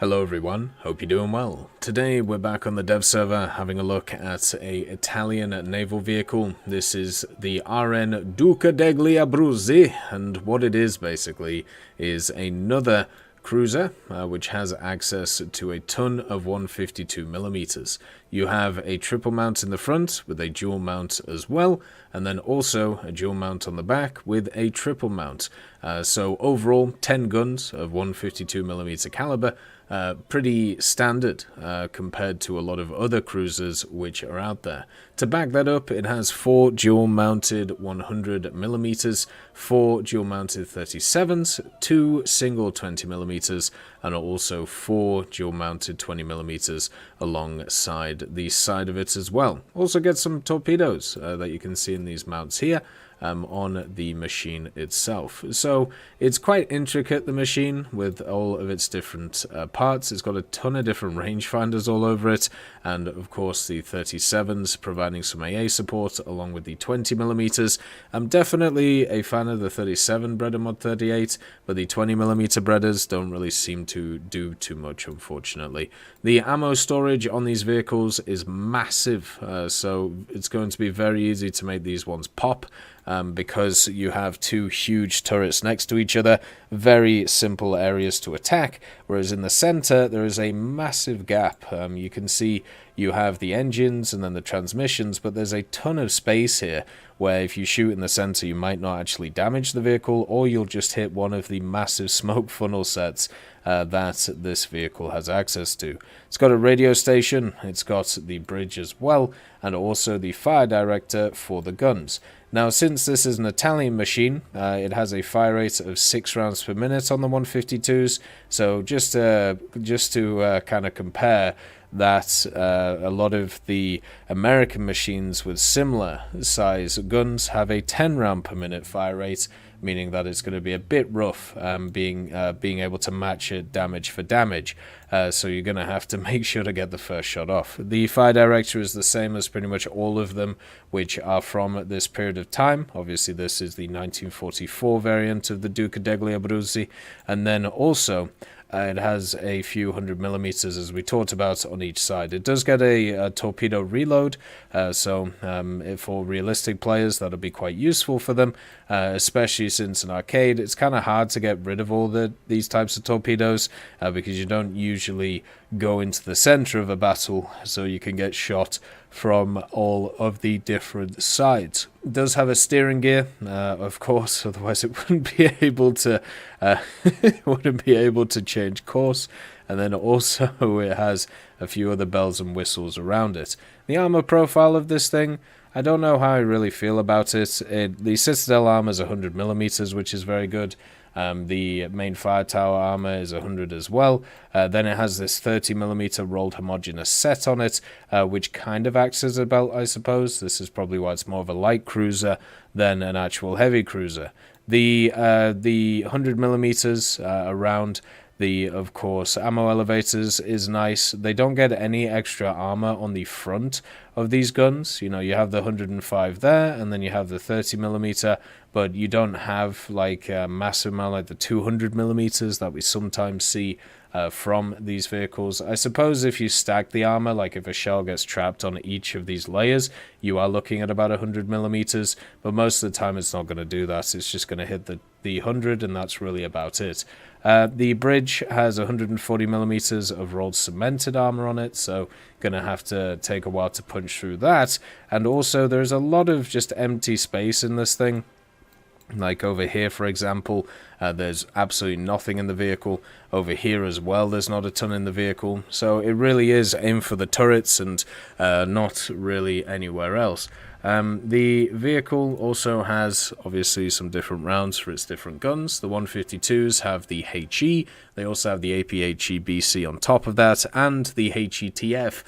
Hello everyone, hope you're doing well. Today we're back on the dev server having a look at a Italian naval vehicle. This is the RN Duca degli Abruzzi, and what it is basically is another cruiser which has access to a ton of 152mm. You have a triple mount in the front with a dual mount as well, and then also a dual mount on the back with a triple mount. So overall 10 guns of 152mm caliber. Pretty standard compared to a lot of other cruisers which are out there. To back that up, it has 4 dual-mounted 100mm, 4 dual-mounted 37s, 2 single 20mm, and also 4 dual-mounted 20mm alongside the side of it as well. Also get some torpedoes that you can see in these mounts here. On the machine itself. So it's quite intricate, the machine, with all of its different parts. It's got a ton of different rangefinders all over it, and of course the 37s providing some AA support along with the 20mm. I'm definitely a fan of the 37 Bredder Mod 38, but the 20mm Bredders don't really seem to do too much, unfortunately. The ammo storage on these vehicles is massive, so it's going to be very easy to make these ones pop. Because you have 2 huge turrets next to each other, very simple areas to attack, whereas in the center there is a massive gap. You can see you have the engines and then the transmissions, but there's a ton of space here where if you shoot in the center you might not actually damage the vehicle, or you'll just hit one of the massive smoke funnel sets that this vehicle has access to. It's got a radio station, it's got the bridge as well, and also the fire director for the guns. Now, since this is an Italian machine, it has a fire rate of 6 rounds per minute on the 152s. So just to kind of compare that, a lot of the American machines with similar size guns have a 10 round per minute fire rate, meaning that it's going to be a bit rough being able to match it damage for damage. So you're going to have to make sure to get the first shot off. The fire director is the same as pretty much all of them which are from this period of time. Obviously this is the 1944 variant of the Duca degli Abruzzi, and then also it has a few 100mm, as we talked about, on each side. It does get a torpedo reload, so for realistic players that'll be quite useful for them, especially since in arcade it's kind of hard to get rid of all these types of torpedoes because you don't usually go into the center of a battle, so you can get shot from all of the different sides. It does have a steering gear, of course, otherwise it wouldn't be able to change course. And then also it has a few other bells and whistles around it. The armor profile of this thing, I don't know how I really feel about it. The Citadel armor is 100mm, which is very good. The main fire tower armor is 100 as well. Then it has this 30mm rolled homogeneous set on it, which kind of acts as a belt, I suppose. This is probably why it's more of a light cruiser than an actual heavy cruiser. The 100mm around the, of course, ammo elevators is nice. They don't get any extra armor on the front of these guns. You know, you have the 105 there, and then you have the 30mm, but you don't have like a massive amount like the 200mm that we sometimes see from these vehicles. I suppose if you stack the armor, like if a shell gets trapped on each of these layers, you are looking at about 100mm, but most of the time it's not going to do that. It's just going to hit the 100, and that's really about it. The bridge has 140mm of rolled cemented armor on it, so gonna have to take a while to punch through that. And also there's a lot of just empty space in this thing. Like over here, for example, there's absolutely nothing in the vehicle. Over here as well, there's not a ton in the vehicle. So it really is aimed for the turrets and not really anywhere else. The vehicle also has obviously some different rounds for its different guns. The 152s have the HE, they also have the APHE BC on top of that, and the HETF,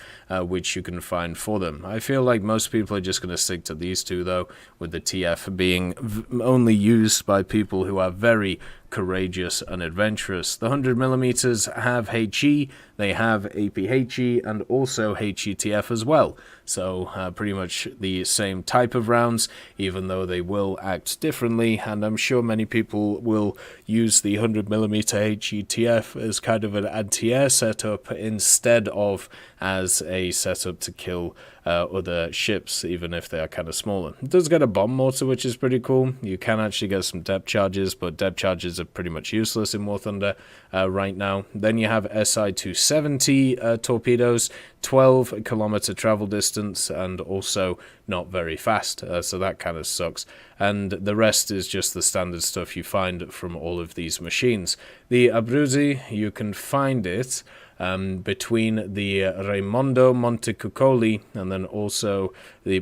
which you can find for them. I feel like most people are just going to stick to these two though, with the TF being only used by people who are very courageous and adventurous. The 100mm have HE, they have APHE, and also HETF as well. So pretty much the same type of rounds, even though they will act differently, and I'm sure many people will use the 100mm HETF as kind of an anti-air setup instead of as a setup to kill other ships, even if they are kind of smaller. It does get a bomb mortar, which is pretty cool. You can actually get some depth charges, but depth charges are pretty much useless in War Thunder right now. Then you have SI-270 torpedoes, 12-kilometer travel distance, and also not very fast, so that kind of sucks. And the rest is just the standard stuff you find from all of these machines. The Abruzzi, you can find it between the Raimondo Montecuccoli and then also the,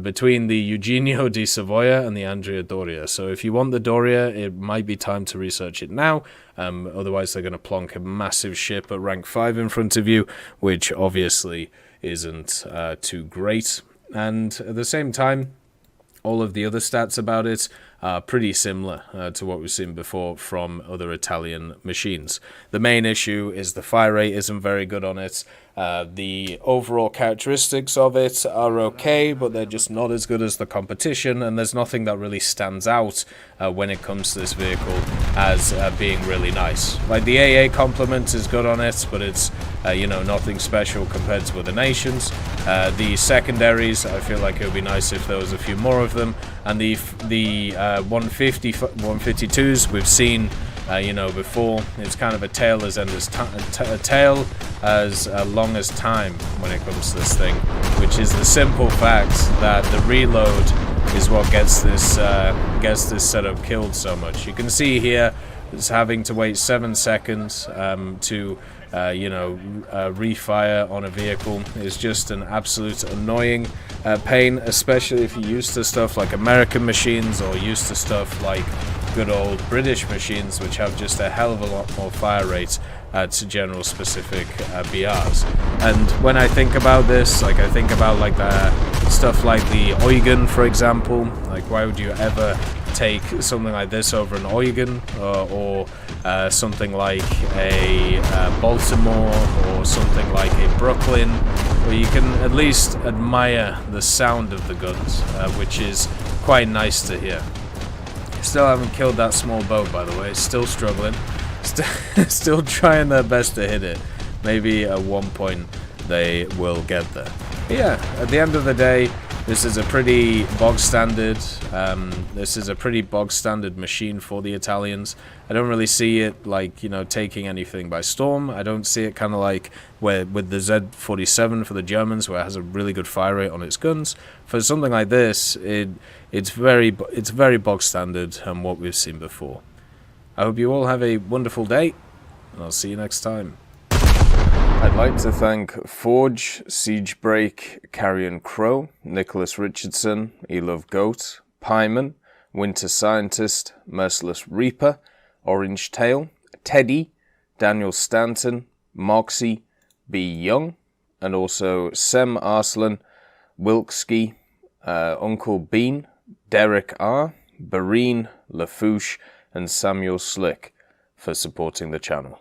between the Eugenio di Savoia and the Andrea Doria. So if you want the Doria, it might be time to research it now. Otherwise, they're going to plonk a massive ship at rank 5 in front of you, which obviously isn't too great. And at the same time, all of the other stats about it are pretty similar to what we've seen before from other Italian machines. The main issue is the fire rate isn't very good on it. The overall characteristics of it are okay, but they're just not as good as the competition, and there's nothing that really stands out when it comes to this vehicle as being really nice. Like the AA complement is good on it, but it's nothing special compared to other nations. The secondaries, I feel like it would be nice if there was a few more of them, and the 152s we've seen before. It's kind of a tale as long as time when it comes to this thing, which is the simple fact that the reload is what gets this setup killed so much. You can see here it's having to wait 7 seconds to refire on a vehicle is just an absolute annoying pain, especially if you're used to stuff like American machines or used to stuff like good old British machines, which have just a hell of a lot more fire rate to general specific BRs. And when I think about this, I think about the stuff like the Eugen, for example. Like, why would you ever take something like this over an Eugen or something like a Baltimore or something like a Brooklyn, where you can at least admire the sound of the guns, which is quite nice to hear. Still haven't killed that small boat, by the way. Still struggling. Still trying their best to hit it. Maybe at one point they will get there. But yeah, at the end of the day, this is a pretty bog standard. Machine for the Italians. I don't really see it taking anything by storm. I don't see it kind of like with the Z-47 for the Germans, where it has a really good fire rate on its guns. For something like this, it's very bog standard and what we've seen before. I hope you all have a wonderful day, and I'll see you next time. I'd like to thank Forge, Siegebreak, Carrion Crow, Nicholas Richardson, Elove Goat, Pyman, Winter Scientist, Merciless Reaper, Orange Tail, Teddy, Daniel Stanton, Moxie, B. Young, and also Sem Arslan, Wilkski, Uncle Bean, Derek R., Bareen, Lafouche, and Samuel Slick for supporting the channel.